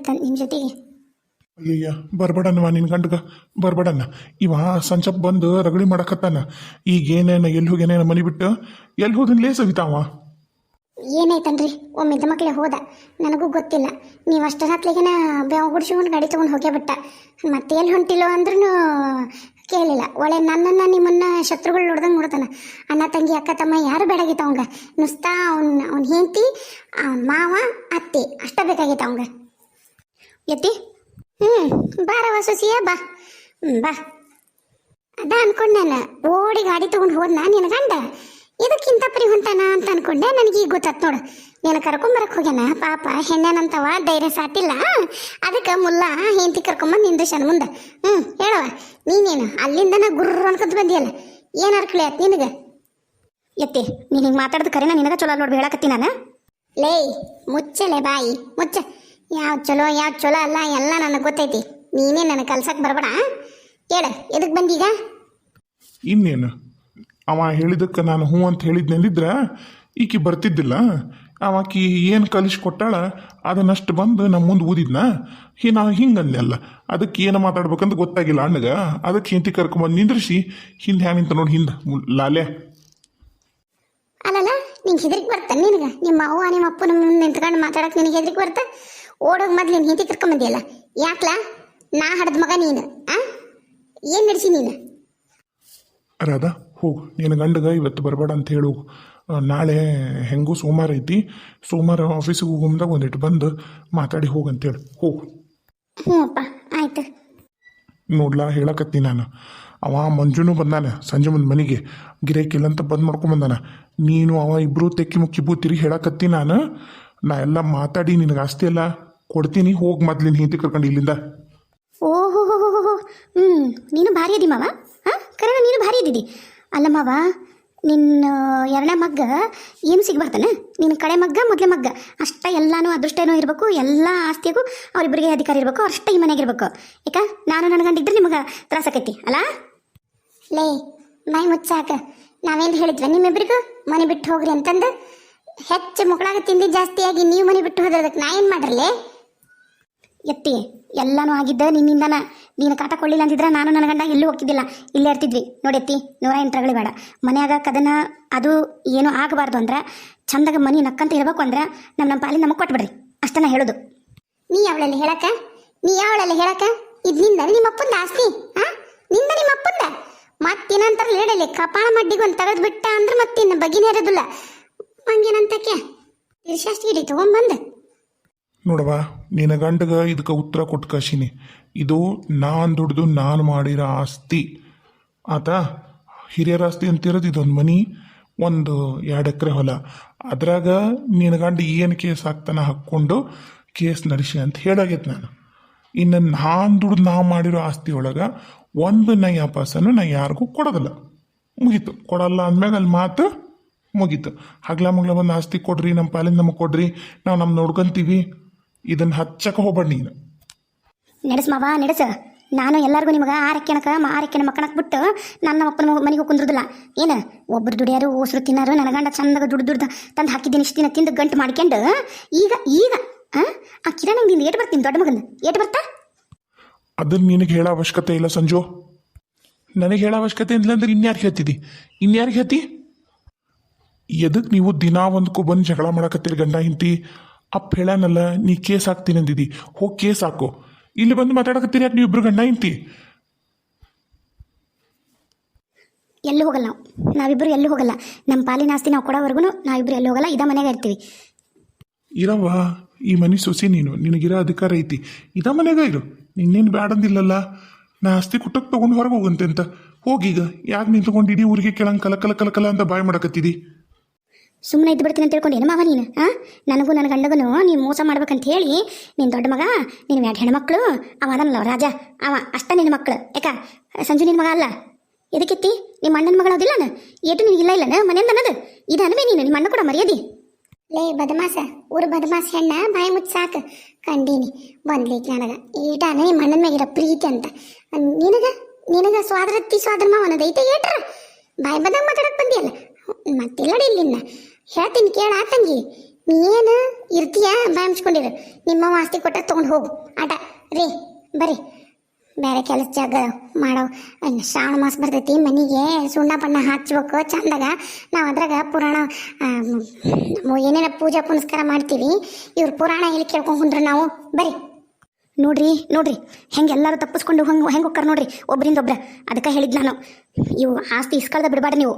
ಮಾತಾಡ್ಬೇಕಿತ್ತ ನಿಮ್ಮ ಜೊತೆಗೆ. ಅಯ್ಯಯ್ಯ ಬರ್ಬೇಡನ್ನವ ನಿನ್ನ ಗಂಡಗ ಬರ್ಬೇಡನ್ನ. ಇವ ಸಂಚಪ್ ಬಂದು ರಗಳಿ ಮಾಡಕತ್ತಾನ. ಈಗ ಏನೇನು ಎಲ್ಲಿ ಹೋಗ್ಯಾನೇನ ಮನೆ ಬಿಟ್ಟು ಎಲ್ಲಿ ಹೋದನ್ಲೇ ಸವಿತಾವ. ಏನಾಯ್ತನ್ರಿ ಒಮ್ಮಿದ್ದ ಮಕ್ಕಳೇ ಹೋದ, ನನಗೂ ಗೊತ್ತಿಲ್ಲ. ನೀವು ಅಷ್ಟರ ಹತ್ಲಿಗೆನ ಬೇವು ಗುಡಿಸ್ಕೊಂಡು ಗಾಡಿ ತೊಗೊಂಡು ಹೋಗೇ ಬಿಟ್ಟ. ಮತ್ತೆ ಎಲ್ಲಿ ಹೊಂಟಿಲ್ಲೋ ಅಂದ್ರೂ ಕೇಳಿಲ್ಲ. ಒಳ್ಳೆ ನನ್ನನ್ನು ನಿಮ್ಮನ್ನ ಶತ್ರುಗಳು ನೋಡ್ದಂಗೆ ನೋಡ್ತಾನೆ. ಅಣ್ಣ ತಂಗಿ ಅಕ್ಕ ತಮ್ಮ ಯಾರು ಬೇಡಾಗಿತ್ತು ಅವಂಗ. ನುಸ್ತಾ ಅವ್ನ ಹೆಂಡತಿ, ಅವ್ನ ಮಾವ, ಅತ್ತಿ ಅಷ್ಟ ಬೇಕಾಗಿತ್ತು ಅವಂಗ. ಎತ್ತಿ ಬಾರವ ಸೊಸಿಯ ಬಾ. ಬಾ ಅದ ಅನ್ಕೊಂಡೆ ನಾನು. ಓಡಿ ಗಾಡಿ ತೊಗೊಂಡು ಹೋದ್ನ ನಿನ್ನ ಗಂಡ. ಇದಕ್ಕಿಂತ ಪರಿ ಹೊಂಟಾನ ಅಂತ ಅನ್ಕೊಂಡೆ. ನನಗೆ ಈಗ ಗೊತ್ತಾತ್ ನೋಡು. ನೀನು ಕರ್ಕೊಂಬರಕ್ಕೆ ಹೋಗ್ಯಾನ ಪಾಪ. ಹೆಣ್ಣನಂತವ ಧೈರ್ಯ ಸಾಟಿಲ್ಲ. ಅದಕ್ಕೆ ಮುಲ್ಲ ಹೆಂಡತಿ ಕರ್ಕೊಂಬಂದು ನಿಂದ್ರಿಸನ ಮುಂದೆ. ಹೇಳವ ನೀನೇನು ಅಲ್ಲಿಂದನ ಗುರ್ರ ಅನ್ಕೊಂತ ಬಂದಿಯಲ್ಲ, ಏನು ಅರ್ಕಳಿ ಆಯ್ತು ನಿನಗೆ? ಎತ್ತಿ ನೀನು ಹಿಂಗೆ ಮಾತಾಡೋದು ಕರೆನ ನಿನಗೆ ಚಲೋ ನೋಡಿ ಹೇಳಕತ್ತಿ ನಾನು. ಲೇ ಮುಚ್ಚಲೆ ಬಾಯಿ ಮುಚ್ಚ. ಯಾವ್ದು ಚಲೋ ಅಲ್ಲ ಎಲ್ಲ ನನಗೆ ಗೊತ್ತೈತಿ. ನೀನೇ ನನಗೆ ಕಲ್ಸಕ್ಕೆ ಬರಬೇಡ. ಹೇಳ ಎದಕ್ಕೆ ಬಂದೀಗ? ಇನ್ನೇನು ಅವ ಹೇಳಿದಕ್ಕೆ ನಾನು ಹ್ಞೂ ಅಂತ ಹೇಳಿದ್ನಂದಿದ್ರೆ ಈಕಿ ಬರ್ತಿದ್ದಿಲ್ಲ. ಆಕಿ ಏನು ಕಲಿಸ್ಕೊಟ್ಟಾಳ ಅದನ್ನಷ್ಟು ಬಂದು ನಮ್ಮ ಮುಂದೆ ಊದಿದ್ನ. ನಾ ಹಿಂಗಂದೆ ಅಲ್ಲ, ಅದಕ್ಕೆ ಏನು ಮಾತಾಡ್ಬೇಕಂತ ಗೊತ್ತಾಗಿಲ್ಲ ಅಣ್ಣಗ. ಅದಕ್ಕೆ ಹೆಂಡತಿ ಕರ್ಕೊಂಬಂದು ನಿಂದ್ರಿಸಿ ಹಿಂದೆ ಹ್ಯಾ ನಿಂತ ನೋಡಿ ಹಿಂದೆ ಲಾಲೆ. ಅಲ್ಲಲ್ಲ ನಿಂಗೆ ಹೆದರಿಕೆ ಬರ್ತಾನೆ ನಿನಗೆ? ನಿಮ್ಮ ಅವ್ವ ನಿಮ್ಮ ಅಪ್ಪನ ಮುಂದೆ ನಿಂತ್ಕೊಂಡು ಮಾತಾಡಕ್ಕೆ ನಿನಗೆ ಹೆದರಿಕೆ ಬರ್ತಾ? ಓಡೋಗಿ ಮೊದ್ಲು ನೀನು ಹೆಂಡತಿ ಕರ್ಕೊಂಬಂದಿಯಲ್ಲ, ಯಾಕ್ಲಾ? ನಾ ಹಡ್ದ ಮಗ ನೀನು. ಏನು ನಡೆಸಿ ನೀನು? ರಾಧಾ ಹೋಗು, ನಿನ್ನ ಗಂಡಗ ಇವತ್ತು ಬರಬೇಡ ಅಂತ ಹೇಳು. ನಾಳೆ ಹೆಂಗೂ ಸೋಮವಾರ ಐತಿ, ಸೋಮವಾರ ಆಫೀಸಿಗೆ ಹೋಗುಮ್ದಾಗ ಒಂದಿಟ್ಟು ಬಂದು ಮಾತಾಡಿ ಹೋಗಂತೇಳಿ ಹೋಗು. ಹ್ಞೂ ಅಪ್ಪ ಆಯ್ತು. ನೋಡ್ಲಾ ಹೇಳಕತ್ತಿ ನಾನು. ಅವ ಮಂಜುನು ಬಂದಾನ ಸಂಜೆ ಮುಂದೆ ಮನೆಗೆ, ಗಿರಾಕಿಲ್ಲ ಅಂತ ಬಂದ್ ಮಾಡ್ಕೊಂಬಂದಾನ. ನೀನು ಅವ ಇಬ್ಬರು ತೆಕ್ಕಿ ಮುಕ್ಕಿ ಬೂತಿರಿ ಹೇಳಕತ್ತಿ ನಾನು. ನಾ ಎಲ್ಲ ಮಾತಾಡಿ ನಿನಗೆ ಆಸ್ತಿ ಎಲ್ಲ ಕೊಡ್ತೀನಿ. ಹೋಗಿ ಮೊದ್ಲಿನ ಹಿಂತಿ ಕರ್ಕೊಂಡು ಇಲ್ಲಿಂದ. ಓಹೋ ನೀನು ಭಾರಿ ಅದಿ ಮಾವ. ಕರೆನ ನೀನು ಭಾರಿ ಇದ್ದಿದ್ದಿ ಅಲ್ಲ ಮಾವ. ನಿನ್ನ ಎರಡನೇ ಮಗ್ಗ ಏನು ಸಿಗ್ಬಾರ್ತಾನೆ? ನಿನ್ನ ಕಡೆ ಮಗ್ಗ ಮೊದಲೇ ಮಗ್ಗ ಅಷ್ಟ ಎಲ್ಲಾನು ಅದೃಷ್ಟ ಏನೋ ಇರಬೇಕು. ಎಲ್ಲ ಆಸ್ತಿಯಾಗೂ ಅವರಿಬ್ಬರಿಗೆ ಅಧಿಕಾರ ಇರಬೇಕು, ಅಷ್ಟೇ ಈ ಮನೆಗೆ ಇರಬೇಕು. ಯಾಕ ನಾನು ನನ್ನ ಗಂಡಿದ್ರೆ ನಿಮಗೆ ತ್ರಾಸ ಆಕೈತಿ ಅಲ್ಲ? ಲೇ ಮೈ ಮುಚ್ಚಾಕ. ನಾವೇನು ಹೇಳಿದ್ವ ನಿಮ್ಮಿಬ್ಬರಿಗೂ ಮನೆ ಬಿಟ್ಟು ಹೋಗ್ರಿ ಅಂತಂದು? ಹೆಚ್ಚು ಮಕ್ಕಳಾಗ ತಿಂದು ಜಾಸ್ತಿಯಾಗಿ ನೀವು ಮನೆ ಬಿಟ್ಟು ಹೋದ್ರದಕ್ಕೆ ನಾ ಏನು ಮಾಡ್ರಲ್ಲೇ? ಎತ್ತಿ ಎಲ್ಲನೂ ಆಗಿದ್ದ ನಿನ್ನಿಂದನ. ನೀನು ಕಾಟ ಕೊಳ್ಳಿಲ್ಲ ಅಂತಿದ್ರೆ ನಾನು ನನ್ನ ಗಂಡ ಎಲ್ಲೂ ಹೋಗ್ತಿದ್ದಿಲ್ಲ, ಇಲ್ಲೇ ಇರ್ತಿದ್ವಿ. ನೋಡೆತ್ತಿ 108 ಬೇಡ ಮನ್ಯಾಗ ಕದನ ಅದು ಏನೂ ಆಗಬಾರ್ದು ಅಂದ್ರೆ, ಚಂದಾಗ ಮನೆ ನಕ್ಕಂತ ಇರಬೇಕು ಅಂದ್ರೆ ನಮ್ಮ ಪಾಲಿನ ನಮಗೆ ಕೊಟ್ಬಿಡ್ರಿ ಅಷ್ಟೇ ನಾ ಹೇಳೋದು. ನೀ ಯಾವಳಲ್ಲಿ ಹೇಳಕ್ಕ? ಇದು ನಿಂದ ನಿಮ್ಮ ಅಪ್ಪಂದ ಆಸ್ತಿ? ನಿಂದ ನಿಮ್ಮ ಅಪ್ಪಂದ? ಮತ್ತೇನಂತಾರಲ್ಲ ಹೇಳಲಿ, ಕಪಾಳ ಮಡ್ಡಿಗೊಂದು ತೆಗೆದು ಬಿಟ್ಟ ಅಂದ್ರೆ ಮತ್ತಿನ್ನು ಬಗಿನೇ ಇರೋದಿಲ್ಲ. ಹಂಗೇನಂತಕ್ಕೆ ಇರ್ಷಾಸ್ತಿ ಇಡಿ ತೊಗೊಂಬಂದು. ನೋಡವ ನಿನ್ನ ಗಂಡಗ ಇದಕ್ಕೆ ಉತ್ತರ ಕೊಟ್ಟು ಕಶಿನಿ. ಇದು ನಾನು ದುಡ್ದು ನಾನು ಮಾಡಿರೋ ಆಸ್ತಿ ಆತ. ಹಿರಿಯರ ಆಸ್ತಿ ಅಂತಿರೋದು ಇದೊಂದು ಮನಿ, ಒಂದು 2 ಎಕರೆ ಹೊಲ. ಅದ್ರಾಗ ನಿನ್ನ ಗಂಡ ಏನು ಕೇಸ್ ಹಾಕ್ತಾನ ಹಾಕ್ಕೊಂಡು ಕೇಸ್ ನಡೆಸಿ ಅಂತ ಹೇಳಾಗೈತೆ ನಾನು. ಇನ್ನು ನಾನು ದುಡ್ದು ನಾವು ಮಾಡಿರೋ ಆಸ್ತಿ ಒಳಗೆ 1 ನಯ ಪೈಸೆನೂ ನಾ ಯಾರಿಗೂ ಕೊಡೋದಿಲ್ಲ. ಮುಗೀತು. ಕೊಡಲ್ಲ ಅಂದ್ಮ್ಯಾಗ ಅಲ್ಲಿ ಮಾತು ಮುಗೀತು. ಹಗ್ಲ ಮಗ್ಲ ಒಂದು ಆಸ್ತಿ ಕೊಡ್ರಿ, ನಮ್ಮ ಪಾಲಿನ ನಮಗೆ ಕೊಡ್ರಿ, ನಾವು ನಮ್ಮ ನೋಡ್ಕೊಂತೀವಿ, ಇದನ್ನು ಹಚ್ಚಕ್ಕೆ ಹೋಗ್ಬೇಡ ನೀನು. ನಡೆಸ್ ಮಾವ ನಡೆಸ. ನಾನು ಎಲ್ಲರಿಗೂ ನಿಮಗೆ ಆರಕ್ಕೆನ ಮಕ್ಕಳಕ್ಕೆ ಬಿಟ್ಟು ನನ್ನ ಅಪ್ಪನ ಮನೆಗೆ ಕುಂದ್ರದಿಲ್ಲ. ಏನು ಒಬ್ಬರು ದುಡಿಯಾರು ಓಸರು ತಿನ್ನಾರು. ನನ್ನ ಗಂಡ ಚಂದಾಗ ದುಡ್ದು ತಂದು ಹಾಕಿದ್ದೀನಿ. ಇಷ್ಟು ದಿನ ತಿಂದು ಗಂಟು ಮಾಡ್ಕೊಂಡು ಈಗ ಆ ಕಿರಣಂಗಿಂದ ಏಟು ಬರ್ತೀನಿ ದೊಡ್ಡ ಮಗಂದು ಏಟು ಬರ್ತಾ? ಅದನ್ನು ನಿನಗೆ ಹೇಳೋ ಅವಶ್ಯಕತೆ ಇಲ್ಲ ಸಂಜು. ನನಗೆ ಹೇಳೋ ಅವಶ್ಯಕತೆ ಇಲ್ಲ ಅಂದ್ರೆ ಇನ್ಯಾರಿಗೆ ಹೇಳ್ತಿ? ಎದಕ್ಕೆ ನೀವು ದಿನ ಒಂದಕ್ಕೂ ಬಂದು ಜಗಳ ಮಾಡಕತ್ತೀರಿ ಗಂಡ ಹಿಂತಿ? ಅಪ್ಪ ಹೇಳನಲ್ಲ ನೀ ಕೇಸ್ ಹಾಕ್ತೀನಿ ಅಂದಿದ್ದಿ, ಹೋಗಿ ಕೇಸ್ ಹಾಕು. ಇಲ್ಲಿ ಬಂದು ಮಾತಾಡಕತ್ತೀರಿ ಯಾಕೆ ನೀವು ಇಬ್ರು ಗಂಡ ಹಿಂತಿ? ಎಲ್ಲೂ ಹೋಗಲ್ಲ ನಾವಿಬ್ಬರು ಎಲ್ಲೂ ಹೋಗಲ್ಲ. ನಮ್ಮ ಪಾಲಿನ ಆಸ್ತಿ ನಾವು ಕೊಡೋವರೆಗೂ ನಾವಿಬ್ಬರು ಎಲ್ಲೂ ಹೋಗಲ್ಲ. ಇದ ಮನೆಗೆ ಇರ್ತೀವಿ. ಇರವ್ವ, ಈ ಮನೆ ಸೊಸಿ ನೀನು, ನಿನಗಿರೋ ಅಧಿಕಾರ ಐತಿ. ಇದ ಮನೆಗ ಇರು. ನಿನ್ನೇನು ಬ್ಯಾಡಂದಿಲ್ಲಲ್ಲ. ನಾ ಆಸ್ತಿ ಕುಟ್ಟಕ್ಕೆ ತೊಗೊಂಡು ಹೊರಗೆ ಹೋಗಂತೆ ಅಂತ ಹೋಗೀಗ. ಯಾಕೆ ನಿಂತ್ಕೊಂಡು ಇಡೀ ಊರಿಗೆ ಕೆಳಂಗೆ ಕಲ ಅಂತ ಬಾಯ್ ಮಾಡಕತ್ತಿದಿ? ಸುಮ್ಮನೆ ಇದ್ದು ಬಿಡ್ತೀನಿ ಅಂತ ತಿಳ್ಕೊಂಡು ಏನು ಮಾವ ನೀನು? ನನಗೂ ನನ್ನ ಗಂಡಗೂ ನೀನು ಮೋಸ ಮಾಡ್ಬೇಕಂತ ಹೇಳಿ ನೀನು ದೊಡ್ಡ ಮಗ, ನೀನು 2 ಹೆಣ್ಮಕ್ಳು, ಅವ ಅದನ್ನಲ್ಲ ರಾಜ, ಅವ ಅಷ್ಟ ನಿನ್ನ ಮಕ್ಕಳು. ಯಾಕ ಸಂಜು ನಿನ್ನ ಮಗ ಅಲ್ಲ? ಎದಕ್ಕಿತ್ತಿ? ನಿಮ್ಮ ಅಣ್ಣನ ಮಗಳದಿಲ್ಲ ಏಟು ನಿನಗಿಲ್ಲ ಇಲ್ಲನ ಮನೆಯಿಂದ ಅನ್ನೋದು? ಇದು ಅನ್ಬೇ ನೀನು ನಿಮ್ಮ ಅಣ್ಣ ಕೂಡ ಮರ್ಯಾದಿ. ಲೇ ಬದಮಾಸ, ಊರು ಬದಮಾಸ ಹೆಣ್ಣ ಬಾಯಿ ಮುಚ್ಚಿ ಸಾಕು. ಕಂಡೀನಿ ಬಂದ್ಲಿಕ್ಕೆ ನನಗೆ ಈಟಾನ ನಿಮ್ಮ ಅಣ್ಣನ ಮ್ಯಾಗಿರೋ ಪ್ರೀತಿ ಅಂತ. ನಿನಗ ಸ್ವಾದ್ರ ಮಾವ ಅನ್ನೋದೈತೆ ಏಟ್ರ? ಬಾಯಿ ಬದಂಗೆ ಮಾತಾಡಕ್ಕೆ ಬಂದಿಯಲ್ಲ. ಮತ್ತೆಲ್ಲಡಿ ಇಲ್ಲಿನ್ನ ಹೇಳ್ತೀನಿ ಕೇಳ ತಂಗಿ. ನೀನು ಇರ್ತೀಯಾ ಬಾಯ್ ಮುಚ್ಕೊಂಡಿರು. ನಿಮ್ಮ ಆಸ್ತಿ ಕೊಟ್ಟ ತೊಗೊಂಡು ಹೋಗು ಆಟ ರೀ. ಬರ್ರಿ ಬೇರೆ ಕೆಲಸ ಜಾಗ ಮಾಡೋ. ಶ್ರಾವಣ ಮಾಸ ಬರ್ತೈತಿ, ಮನೆಗೆ ಸುಣ್ಣ ಬಣ್ಣ ಹಚ್ಬೇಕು ಚಂದಾಗ. ನಾವು ಅದ್ರಾಗ ಪುರಾಣ ಏನೇನ ಪೂಜಾ ಪುನಸ್ಕಾರ ಮಾಡ್ತೀವಿ. ಇವ್ರ ಪುರಾಣ ಎಲ್ಲಿ ಕೇಳ್ಕೊಂಡು ಕುಂದ್ರೆ ನಾವು ಬರ್ರಿ. ನೋಡ್ರಿ ನೋಡ್ರಿ ಹೆಂಗೆ ಎಲ್ಲರೂ ತಪ್ಪಿಸ್ಕೊಂಡು ಹೆಂಗೆ ಹೋಗ್ತಾರ ನೋಡ್ರಿ ಒಬ್ಬರಿಂದ ಒಬ್ರ. ಅದಕ್ಕೆ ಹೇಳಿದ್ ನಾನು, ಇವು ಆಸ್ತಿ ಇಸ್ಕಳ್ದ ಬಿಡಬಾರ್ದು ನೀವು.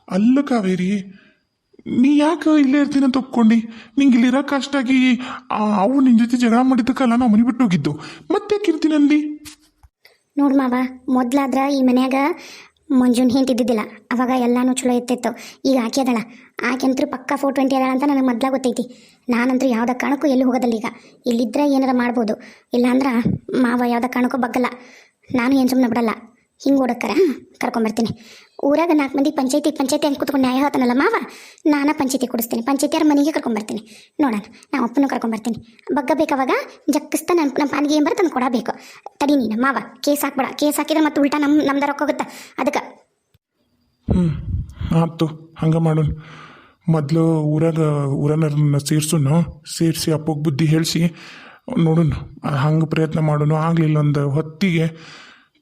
ಅಲ್ಲ ಕಾವೇರಿ, ನೀ ಯಾಕೆ ಇಲ್ಲೇ ಇರ್ತೀನಿ ಅಂತ ಒಪ್ಕೊಂಡು ನಿಂಗೆ ಇಲ್ಲಿರೋ ಕಷ್ಟಾಗಿ ಅವು ನಿನ್ನ ಜೊತೆ ಜಗಳ ಮಾಡಿದ್ದಕ್ಕಲ್ಲ ನಾವು ಮನೆ ಬಿಟ್ಟು ಹೋಗಿದ್ದು. ಮತ್ತೆ ಯಾಕೆ ಇರ್ತೀನಿ ಅಂದಿ? ನೋಡು ಮಾವ, ಮೊದ್ಲಾದ್ರ ಈ ಮನ್ಯಾಗ ಮಂಜುನ್ ಹಿಂತಿದ್ದಿದ್ದಿಲ್ಲ. ಅವಾಗ ಎಲ್ಲಾನು ಚಲೋ ಇರ್ತಿತ್ತು. ಈಗ ಆಕೆ ಅದಳ, ಆಕೆಂತರೂ ಪಕ್ಕ 420 ಅದಾಳ ಅಂತ ನನಗೆ ಮೊದ್ಲಾಗ ಗೊತ್ತೈತಿ. ನಾನಂತೂ ಯಾವುದೇ ಕಾರಣಕ್ಕೂ ಎಲ್ಲಿ ಹೋಗೋದಲ್ಲ. ಈಗ ಇಲ್ಲಿದ್ರೆ ಏನಾರ ಮಾಡ್ಬೋದು, ಇಲ್ಲಾಂದ್ರೆ ಮಾವ ಯಾವುದೇ ಕಾರಣಕ್ಕೂ ಬಗ್ಗಲ್ಲ. ನಾನು ಏನು ಸುಮ್ಮನೆ ಬಿಡಲ್ಲ. ಹಿಂಗೆ ಓಡಕ್ಕಾರ ಕರ್ಕೊಂಬರ್ತೀನಿ. ಊರಾಗ 4 ಮಂದಿ ಪಂಚಾಯತಿ ಅಂತ ಕೂತ್ಕೊಂಡು ನ್ಯಾಯ ಹೇಳ್ತಾನಲ್ಲ ಮಾವ, ನಾನು ಪಂಚಾಯತಿ ಕೊಡಿಸ್ತೀನಿ. ಪಂಚಾಯತಿಯವ್ರ ಮನೆಗೆ ಕರ್ಕೊಂಬರ್ತೀನಿ. ನೋಡೋಣ, ನಾ ಅಪ್ಪನೂ ಕರ್ಕೊಂಬರ್ತೀನಿ. ಬಗ್ಗ ಬೇಕಾವಾಗ ಜಕ್ಕಿಸ್ತಾ ನಮ್ಮ ಪಾನಿಗೆ ಏನು ಬರುತ್ತೆ ಕೊಡಬೇಕು. ತಡಿ ನೀನು ಮಾವ, ಕೇಸ್ ಹಾಕ್ಬೇಡ. ಕೇಸ್ ಹಾಕಿದ್ರೆ ಮತ್ತೆ ಉಲ್ಟಾ ನಮ್ದು ರೊಕ್ಕ ಹೋಗುತ್ತೆ. ಅದಕ್ಕೆ ಆಯ್ತು, ಹಂಗೆ ಮಾಡೋಣ. ಮೊದಲು ಊರನ್ನ ಸೇರಿಸಿ ಅಪ್ಪಗೆ ಬುದ್ಧಿ ಹೇಳಿಸಿ ನೋಡೋಣ. ಹಂಗೆ ಪ್ರಯತ್ನ ಮಾಡೋಣ. ಆಗಲಿಲ್ಲ ಒಂದು ಹೊತ್ತಿಗೆ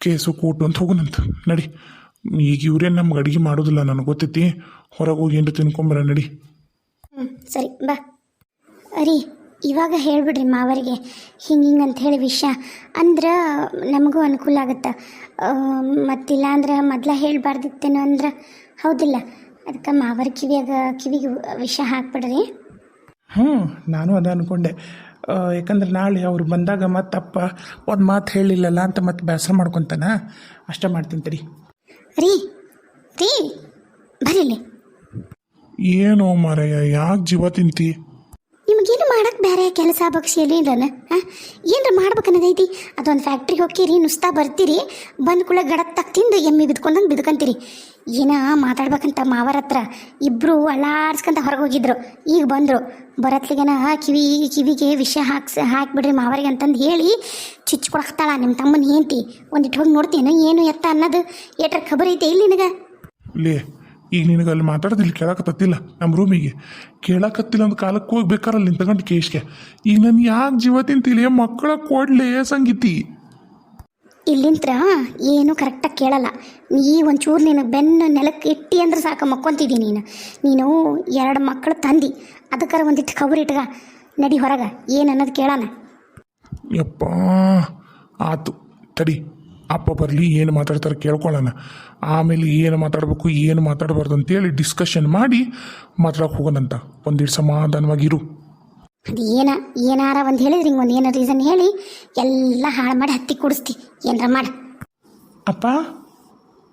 ಕೇಸು ಕೂಟು ಅಂತ ಹೋಗೋಣಂತ ನಡಿ. ಈಗ ಇವ್ರೇನು ನಮ್ಗೆ ಅಡುಗೆ ಮಾಡೋದಿಲ್ಲ ನನಗೆ ಗೊತ್ತೈತಿ. ಹೊರಗೆ ಹೋಗಿ ಏನು ತಿನ್ಕೊಂಬರ ನಡಿ. ಸರಿ ಬಾ. ಅರಿ ಇವಾಗ ಹೇಳ್ಬಿಡ್ರಿ ಮಾವರಿಗೆ ಹಿಂಗೆ ಅಂತ ಹೇಳಿ ವಿಷಯ. ಅಂದ್ರೆ ನಮಗೂ ಅನುಕೂಲ ಆಗುತ್ತೆ. ಮತ್ತಿಲ್ಲ ಅಂದ್ರೆ ಮೊದಲ ಹೇಳಬಾರ್ದಿತ್ತೇನೋ ಅಂದ್ರೆ ಹೌದಿಲ್ಲ. ಅದಕ್ಕೆ ಮಾವರ ಕಿವಿಗೆ ವಿಷಯ ಹಾಕ್ಬಿಡ್ರಿ. ನಾನು ಅದ ಅಂದ್ಕೊಂಡೆ. ಯಾಕಂದ್ರೆ ನಾಳೆ ಅವ್ರು ಬಂದಾಗ ಮತ್ತಪ್ಪ ಒಂದು ಮಾತು ಹೇಳಿಲ್ಲಲ್ಲ ಅಂತ ಮತ್ತೆ ಬೇಸರ ಮಾಡ್ಕೊತಾನ. ಅಷ್ಟೇ ಮಾಡ್ತೀನಿ ತಡಿ. ರೀ ರೀ ಬರೀಲಿ. ಏನೋ ಮಾರಯ್ಯ, ಯಾಕೆ ಜೀವ ತಿಂತಿ? ನಿಮಗೇನು ಮಾಡಕ್ಕೆ ಬೇರೆ ಕೆಲಸ ಬಗ್ಸಿ ಏನಿಲ್ಲನ? ಏನರ ಮಾಡ್ಬೇಕನ್ನೋದೈತಿ. ಅದೊಂದು ಫ್ಯಾಕ್ಟ್ರಿಗೆ ಹೋಗ್ತೀರಿ, ನುಸ್ತಾ ಬರ್ತೀರಿ, ಬಂದ ಕೂಡ ಗಡಕ್ ತಕ್ಕ ತಿಂದು ಎಮ್ಮೆ ಬಿದ್ಕೊಂಡಂಗೆ ಬಿದ್ಕಂತೀರಿ. ಏನ ಮಾತಾಡ್ಬೇಕಂತ ಮಾವರ ಹತ್ರ ಇಬ್ಬರು ಅಳ್ಳಾಡ್ಸ್ಕೊಂತ ಹೊರಗೆ ಹೋಗಿದ್ರು. ಈಗ ಬಂದರು. ಬರತ್ಲಿಗೆನ ಕಿವಿಗೆ ವಿಷಯ ಹಾಕ್ಬಿಡ್ರಿ ಮಾವರಿಗೆ ಅಂತಂದು ಹೇಳಿ ಚುಚ್ಕೊಳಕ್ತಾಳ ನಿಮ್ಮ ತಮ್ಮನ ಹೆಂಡ್ತಿ. ಒಂದಿಟ್ಟು ಹೋಗಿ ನೋಡ್ತೇನೆ ಏನು ಎತ್ತ ಅನ್ನೋದು ಏಟ್ರ ಖಬರ್ ಐತೆ ಇಲ್ಲಿ ನಿನಗೆ? ಲೇ, ಈಗ ನಿನಗೆ ಅಲ್ಲಿ ಮಾತಾಡೋದಿಲ್ಲ, ಕೇಳಕತ್ತಿಲ್ಲ. ನಮ್ಮ ರೂಮಿಗೆ ಕೇಳಕತ್ತಿಲ್ಲ ಅಂದ ಕಾಲಕ್ಕೆ ಹೋಗಿ ಬೇಕಾರಲ್ಲ ನಿನ್ ತಗೊಂಡು ಕೇಶ್ಗೆ. ಈಗ ನಾನು ಯಾಕೆ ಜೀವ ತಿಂತಿಲ್ಲ? ಮಕ್ಕಳ ಕೊಡ್ಲೇ ಸಂಗೀತಿ. ಇಲ್ಲಿಂತ್ರ ಏನು ಕರೆಕ್ಟಾಗಿ ಕೇಳಲ್ಲ. ನೀ ಒಂಚೂರು ನೀನು ಬೆನ್ನು ನೆಲಕ್ಕೆ ಇಟ್ಟಿ ಅಂದ್ರೆ ಸಾಕು ಮಕ್ಕೊಂತಿದ್ದೀನಿ. ನೀನು 2 ಮಕ್ಕಳು ತಂದಿ, ಅದಕ್ಕಾರ ಒಂದಿಟ್ಟು ಖಬರ್ ಇಟ್ಗ ನಡಿ ಹೊರಗೆ. ಏನು ಅನ್ನೋದು ಕೇಳೋಣ. ಯಪ್ಪ ಆತು ತಡಿ, ಅಪ್ಪ ಬರಲಿ, ಏನು ಮಾತಾಡ್ತಾರೆ ಕೇಳ್ಕೊಳ್ಳೋಣ. ಆಮೇಲೆ ಏನು ಮಾತಾಡಬೇಕು ಏನು ಮಾತಾಡಬಾರ್ದು ಅಂತೇಳಿ ಡಿಸ್ಕಷನ್ ಮಾಡಿ ಮಾತಾಡೋಕೆ ಹೋಗೋಣಂತ. ಒಂದಿಟ್ಟು ಸಮಾಧಾನವಾಗಿರು. ಅದು ಏನಾರ ಒಂದು ಹೇಳಿದ್ರಿ, ಹಿಂಗೆ ಒಂದು ಏನೋ ರೀಸನ್ ಹೇಳಿ ಎಲ್ಲ ಹಾಳು ಮಾಡಿ ಹತ್ತಿ ಕುಡಿಸ್ತಿ. ಏನರ ಮಾಡ. ಅಪ್ಪ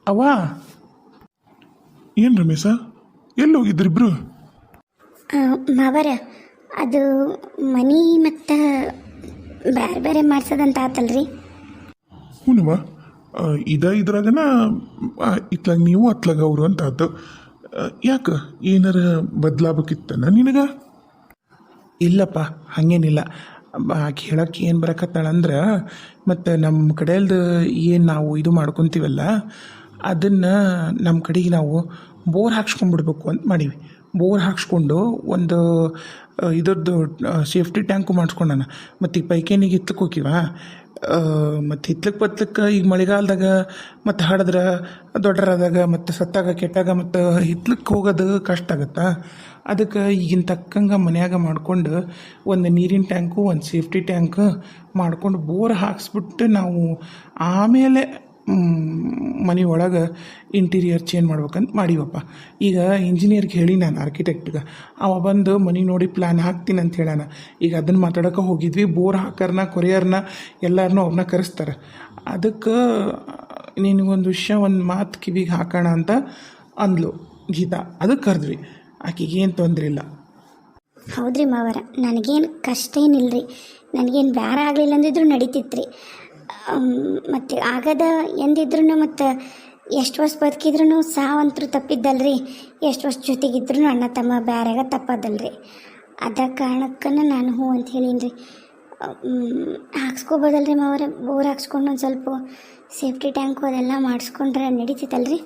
ಅವ್ವ, ಏನು ರಮೇಶ, ಎಲ್ಲಿ ಹೋಗಿದ್ರಿಬ್ರು? ಮಾವರ ಅದು ಮನಿ ಮತ್ತು ಬೇರೆ ಬೇರೆ ಮಾಡ್ಸೋದಂತ ಆತಲ್ರಿ. ಹ್ಞೂನವ, ಇದ್ರಾಗನ ಇತ್ಲಾಗ ನೀವು ಅತ್ಲಾಗ ಅವರು ಅಂತ ಆತು. ಯಾಕೆ ಏನಾರ ಬದಲಾಗಬೇಕಿತ್ತನ ನಿನಗೆ? ಇಲ್ಲಪ್ಪ, ಹಾಗೇನಿಲ್ಲ. ಆಕೆ ಹೇಳೋಕ್ಕೆ ಏನು ಬರಕತ್ತಾಳಂದ್ರೆ, ಮತ್ತು ನಮ್ಮ ಕಡೆಯಲ್ದು ಏನು ನಾವು ಇದು ಮಾಡ್ಕೊತೀವಲ್ಲ, ಅದನ್ನು ನಮ್ಮ ಕಡೆಗೆ ನಾವು ಬೋರ್ ಹಾಕ್ಸ್ಕೊಂಡ್ಬಿಡ್ಬೇಕು ಅಂತ ಮಾಡೀವಿ. ಬೋರ್ ಹಾಕ್ಸ್ಕೊಂಡು ಒಂದು ಇದ್ರದ್ದು ಸೇಫ್ಟಿ ಟ್ಯಾಂಕು ಮಾಡಿಸ್ಕೊಂಡಾನ. ಮತ್ತು ಈ ಪೈಕೇನಿಗೆ ಹಿತ್ಲಕ್ಕೆ ಹೋಗಿವ, ಮತ್ತು ಹಿತ್ಲಕ್ಕೆ ಬತ್ಲಕ್ಕೆ ಈಗ ಮಳೆಗಾಲದಾಗ ಮತ್ತು ಹಡಿದ್ರೆ ದೊಡ್ಡರಾದಾಗ ಮತ್ತು ಸತ್ತಾಗ ಕೆಟ್ಟಾಗ ಮತ್ತು ಹಿತ್ಲಕ್ಕೆ ಹೋಗೋದು ಕಷ್ಟ ಆಗುತ್ತಾ. ಅದಕ್ಕೆ ಈಗಿನ ತಕ್ಕಂಗೆ ಮನ್ಯಾಗ ಮಾಡ್ಕೊಂಡು ಒಂದು ನೀರಿನ ಟ್ಯಾಂಕು ಒಂದು ಸೇಫ್ಟಿ ಟ್ಯಾಂಕ್ ಮಾಡ್ಕೊಂಡು ಬೋರ್ ಹಾಕ್ಸ್ಬಿಟ್ಟು ನಾವು ಆಮೇಲೆ ಮನೆ ಒಳಗೆ ಇಂಟೀರಿಯರ್ ಚೇಂಜ್ ಮಾಡ್ಬೇಕಂತ ಮಾಡೀವಪ್ಪ. ಈಗ ಇಂಜಿನಿಯರ್ಗೆ ಹೇಳಿ ನಾನು ಆರ್ಕಿಟೆಕ್ಟ್ಗೆ, ಅವ ಬಂದು ಮನೆ ನೋಡಿ ಪ್ಲ್ಯಾನ್ ಹಾಕ್ತೀನಿ ಅಂತ ಹೇಳಾನ. ಈಗ ಅದನ್ನು ಮಾತಾಡೋಕೆ ಹೋಗಿದ್ವಿ. ಬೋರ್ ಹಾಕರ್ನ ಕೊರಿಯರ್ನ ಎಲ್ಲರನ್ನೂ ಅವ್ರನ್ನ ಕರೆಸ್ತಾರೆ. ಅದಕ್ಕೆ ನಿನಗೊಂದು ವಿಷಯ ಒಂದು ಮಾತು ಕಿವಿಗೆ ಹಾಕೋಣ ಅಂತ ಅಂದ್ಲು ಗೀತಾ. ಅದಕ್ಕೆ ಕರೆದ್ವಿ. ಆಕೆಗೆ ಏನು ತೊಂದರೆ ಇಲ್ಲ. ಹೌದ್ರಿ ಮಾವರ, ನನಗೇನು ಕಷ್ಟ ಏನಿಲ್ಲರಿ. ನನಗೇನು ಬೇರೆ ಆಗಲಿಲ್ಲ ಅಂದಿದ್ರು ನಡೀತಿತ್ತು ರೀ. ಮತ್ತು ಆಗದ ಎಂದಿದ್ರು ಮತ್ತು ಎಷ್ಟು ವರ್ಷ ಬದುಕಿದ್ರು ಸಾವಂತರೂ ತಪ್ಪಿದ್ದಲ್ರಿ. ಎಷ್ಟು ವರ್ಷ ಜೊತೆಗಿದ್ರು ಅಣ್ಣ ತಮ್ಮ ಬೇರೆಗ ತಪ್ಪದಲ್ರಿ. ಅದ ಕಾರಣಕ್ಕನ ನಾನು ಹ್ಞೂ ಅಂತ ಹೇಳೀನಿ ರೀ. ಹಾಕ್ಸ್ಕೊಬೋದಲ್ರಿ ಮಾವರ? ಬೋರ್ ಹಾಕ್ಸ್ಕೊಂಡು ಒಂದು ಸ್ವಲ್ಪ ಸೇಫ್ಟಿ ಟ್ಯಾಂಕು ಅದೆಲ್ಲ ಮಾಡಿಸ್ಕೊಂಡ್ರೆ ನಡೀತಿತ್ತಲ್ರಿ.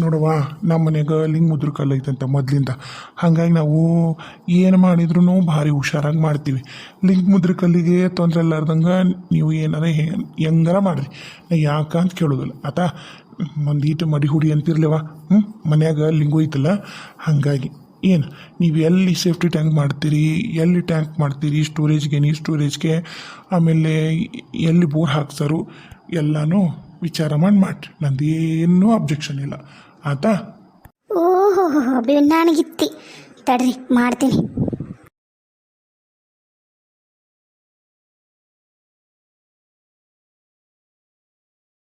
ನೋಡವ್ವ ನಮ್ಮ ಮನೆಗೆ ಲಿಂಗ ಮುದ್ರ ಕಲ್ಲು ಐತಂತ ಮೊದಲಿಂದ ಹಾಗಾಗಿ ನಾವು ಏನು ಮಾಡಿದ್ರು ಭಾರಿ ಹುಷಾರಾಗಿ ಮಾಡ್ತೀವಿ. ಲಿಂಗ ಮುದ್ರ ಕಲ್ಲಿಗೆ ತೊಂದರೆ ಇಲ್ಲಾರ್ದಂಗೆ ನೀವು ಏನಾರ ಹೆಂಗಾರ ಮಾಡಿರಿ, ನಾ ಯಾಕಂತ ಕೇಳೋದಿಲ್ಲ ಆತಾ. ಒಂದೀಟು ಮಡಿ ಹುಡಿ ಅಂತಿರ್ಲಿವ ಮನ್ಯಾಗ ಲಿಂಗು ಐತಲ್ಲ, ಹಾಗಾಗಿ ಏನು ನೀವು ಎಲ್ಲಿ ಸೇಫ್ಟಿ ಟ್ಯಾಂಕ್ ಮಾಡ್ತೀರಿ, ಎಲ್ಲಿ ಟ್ಯಾಂಕ್ ಮಾಡ್ತೀರಿ, ಸ್ಟೋರೇಜ್ಗೆ ಆಮೇಲೆ ಎಲ್ಲಿ ಬೋರ್ ಹಾಕ್ಸಾರು ಎಲ್ಲನೂ ವಿಚಾರ ಮಾಡಿರಿ. ನಂದೇನೂ ಅಬ್ಜೆಕ್ಷನ್ ಇಲ್ಲ ಆತಾ. ಓಹೋ ನನಗಿತ್ತಿ ತಡ್ರಿ ಮಾಡ್ತೀನಿ.